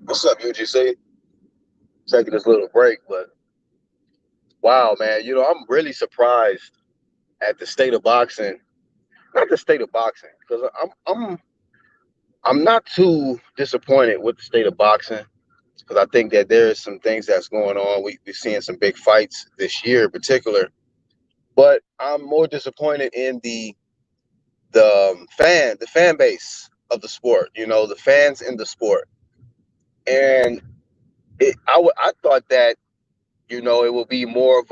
What's up, UGC? Taking this little break, but wow, man, I'm really surprised at the state of boxing. Not the state of boxing, because I'm not too disappointed with the state of boxing, because I think that there is some things that's going on. We're seeing some big fights this year in particular, but I'm more disappointed in the fan base of the sport. The fans in the sport, and I thought that it would be more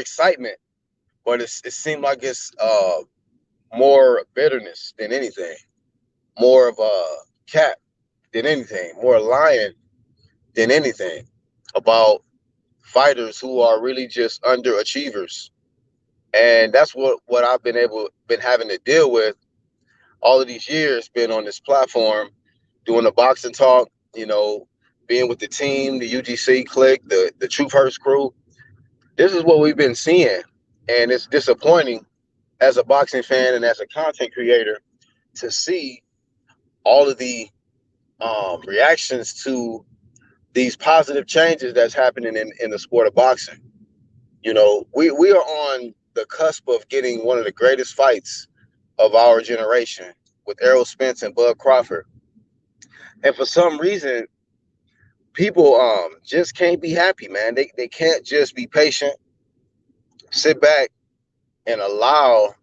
excitement, but it seemed like it's more bitterness than anything, more of a cat than anything, more lion than anything about fighters who are really just underachievers. And that's what I've been having to deal with all of these years, been on this platform, doing the boxing talk, being with the team, the UGC clique, the Truth Hurts crew. This is what we've been seeing. And it's disappointing as a boxing fan and as a content creator to see all of the reactions to these positive changes that's happening in the sport of boxing. We are on the cusp of getting one of the greatest fights of our generation with Errol Spence and Bud Crawford. And for some reason, people just can't be happy, man. They can't just be patient, sit back and allow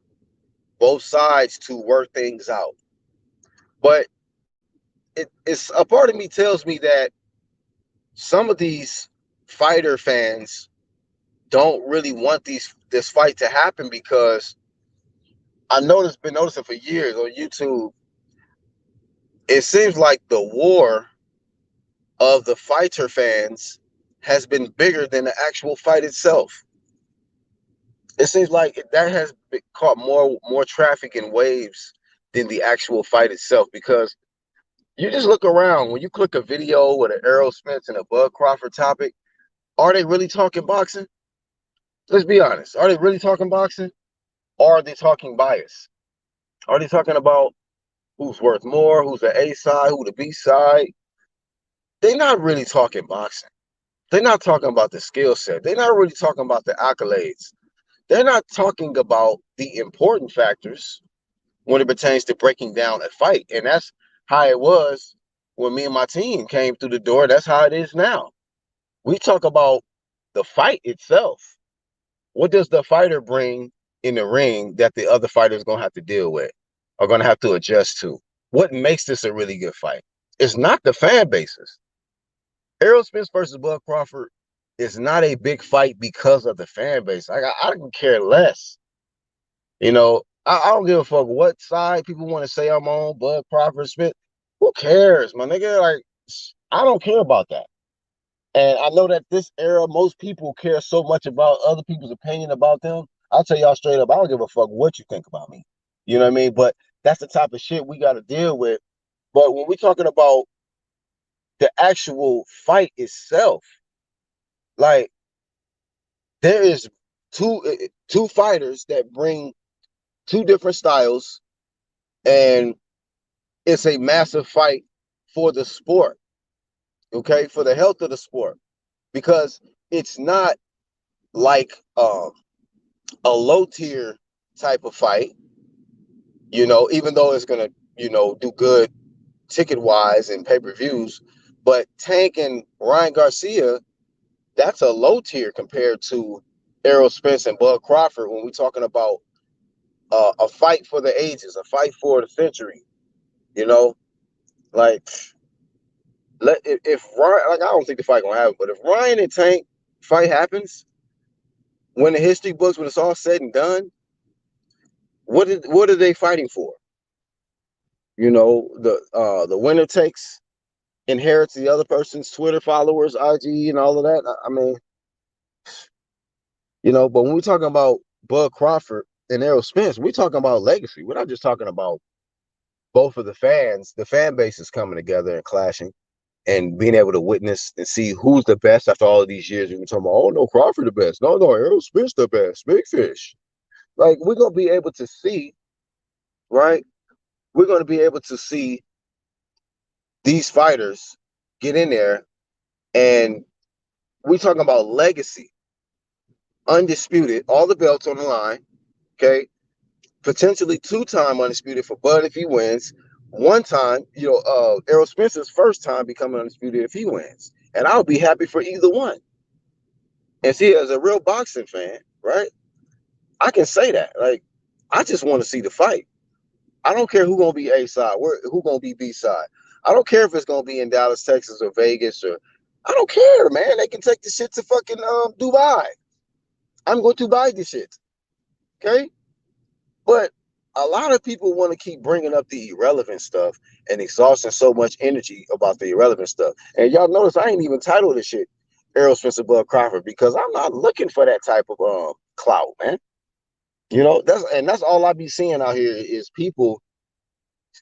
both sides to work things out. But it's a part of me tells me that some of these fighter fans don't really want this fight to happen, because been noticing for years on YouTube, it seems like the war of the fighter fans has been bigger than the actual fight itself. It seems like that has caught more traffic and waves than the actual fight itself, because you just look around when you click a video with an Errol Spence and a Bud Crawford topic. Are they really talking boxing? Let's be honest. Are they really talking boxing? Or are they talking bias? Are they talking about who's worth more, who's the A side, who the B side? They're not really talking boxing. They're not talking about the skill set. They're not really talking about the accolades. They're not talking about the important factors when it pertains to breaking down a fight. And that's how it was when me and my team came through the door. That's how it is now. We talk about the fight itself. What does the fighter bring in the ring that the other fighter is going to have to deal with, are going to have to adjust to? What makes this a really good fight? It's not the fan bases. Errol Spence versus Bud Crawford is not a big fight because of the fan base. I can care less. I don't give a fuck what side people want to say I'm on, Bud Crawford, Smith. Who cares, my nigga? Like, I don't care about that. And I know that this era, most people care so much about other people's opinion about them. I'll tell y'all straight up, I don't give a fuck what you think about me. You know what I mean? But that's the type of shit we got to deal with. But when we're talking about the actual fight itself, like, there is two fighters that bring two different styles, and it's a massive fight for the sport, okay, for the health of the sport, because it's not like a low tier type of fight, even though it's gonna, do good ticket wise and pay-per-views. But Tank and Ryan Garcia, that's a low tier compared to Errol Spence and Bud Crawford when we're talking about a fight for the ages, a fight for the century. You know, like, if Ryan, like, I don't think the fight gonna happen, but if Ryan and Tank fight happens, when the history books, when it's all said and done, what are they fighting for? The winner takes inherits the other person's Twitter followers, IG, and all of that. I mean, but when we're talking about Bud Crawford and Errol Spence, we're talking about legacy. We're not just talking about both of the fan base is coming together and clashing and being able to witness and see who's the best after all of these years. We're talking about, oh no, Crawford the best. No, Errol Spence the best. Big fish. Like, we're gonna be able to see, right? we're going to be able to see these fighters get in there, and we're talking about legacy, undisputed, all the belts on the line. Okay, potentially 2-time undisputed for Bud if he wins. 1 time, Errol Spencer's first time becoming undisputed if he wins, and I'll be happy for either one. And see, as a real boxing fan, right, I can say that. Like, I just want to see the fight. I don't care who gonna be A side, who gonna be B side. I don't care if it's gonna be in Dallas, Texas, or Vegas, or I don't care, man. They can take the shit to fucking Dubai. I'm going to buy this shit. Okay? But a lot of people want to keep bringing up the irrelevant stuff and exhausting so much energy about the irrelevant stuff. And y'all notice I ain't even titled this shit Errol Spencer Bud Crawford, because I'm not looking for that type of clout, man. That's all I be seeing out here is people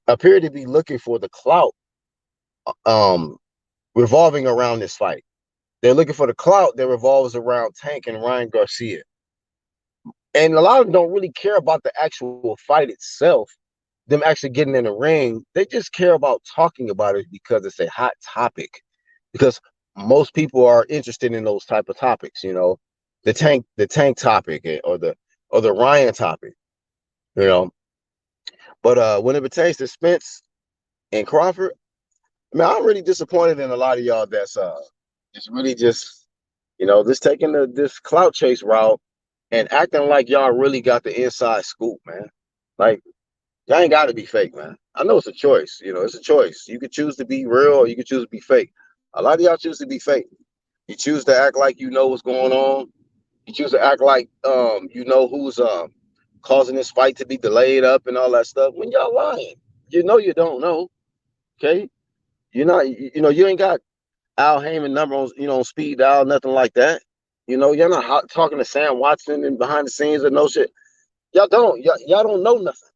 appear to be looking for the clout revolving around this fight. They're looking for the clout that revolves around Tank and Ryan Garcia. And a lot of them don't really care about the actual fight itself, them actually getting in the ring. They just care about talking about it because it's a hot topic. Because most people are interested in those type of topics, the tank topic or the Ryan topic, But when it pertains to Spence and Crawford, I mean, I'm really disappointed in a lot of y'all that's it's really just taking this clout chase route and acting like y'all really got the inside scoop, man. Like, y'all ain't got to be fake, man. I know it's a choice. It's a choice. You could choose to be real or you could choose to be fake. A lot of y'all choose to be fake. You choose to act like you know what's going on. You choose to act like who's causing this fight to be delayed up and all that stuff. When y'all lying, you don't know. Okay, you're not. You ain't got Al Heyman number on speed dial, nothing like that. You're not talking to Sam Watson and behind the scenes or no shit. Y'all don't. Y'all don't know nothing.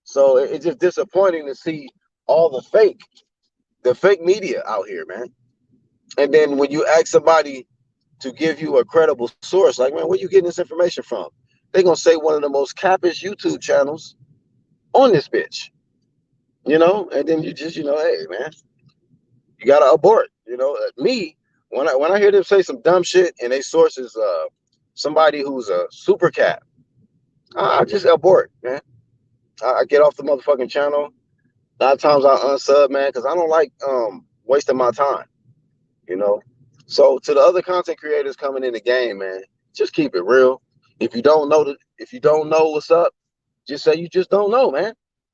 So it's just disappointing to see all the fake media out here, man. And then when you ask somebody to give you a credible source, like, man, where you getting this information from? They're gonna say one of the most cappish YouTube channels on this bitch, and then you just, hey, man, you gotta abort. Me, when I hear them say some dumb shit and they source is somebody who's a super cap, I just abort, man. I get off the motherfucking channel. A lot of times I unsub, man, because I don't like wasting my time, So to the other content creators coming in the game, man, just keep it real. If you don't know what's up, just say you just don't know, man.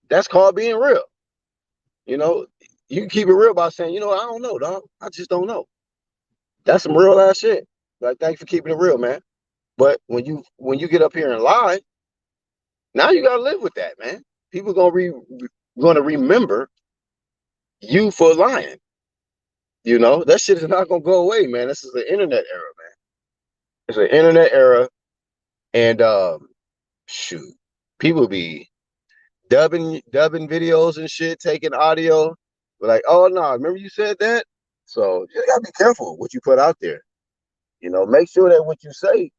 That's called being real. You can keep it real by saying, I don't know, dog. I just don't know. That's some real ass shit. Like, thanks for keeping it real, man. But when you get up here and lie, now you gotta live with that, man. People gonna remember you for lying. That shit is not gonna go away, man. This is the internet era, man. It's an internet era, and shoot, people be dubbing videos and shit, taking audio. But like, oh no, remember you said that? So you gotta be careful what you put out there. Make sure that what you say,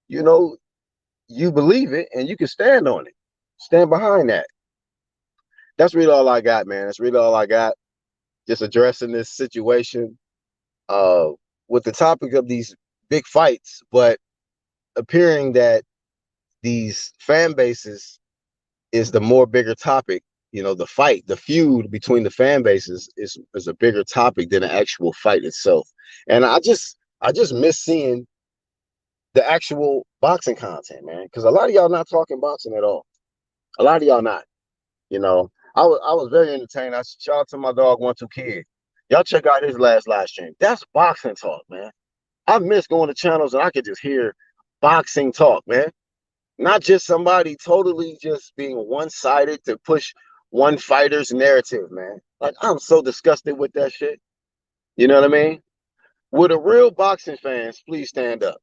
you believe it and you can stand on it. Stand behind that. That's really all I got, man. That's really all I got. Just addressing this situation with the topic of these big fights, but appearing that these fan bases is the more bigger topic. The fight, the feud between the fan bases is a bigger topic than the actual fight itself. And I just miss seeing the actual boxing content, man, because a lot of y'all not talking boxing at all. A lot of y'all not. I was very entertained. I shout out to my dog 12Kid. Y'all check out his last live stream. That's boxing talk, man. I miss going to channels and I could just hear boxing talk, man. Not just somebody totally just being one-sided to push one fighter's narrative, man. Like, I'm so disgusted with that shit. You know what I mean? With the real boxing fans, please stand up.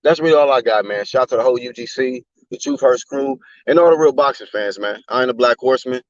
That's really all I got, man. Shout out to the whole UGC, the Truth Hurts crew, and all the real boxing fans, man. I ain't a Black Horseman.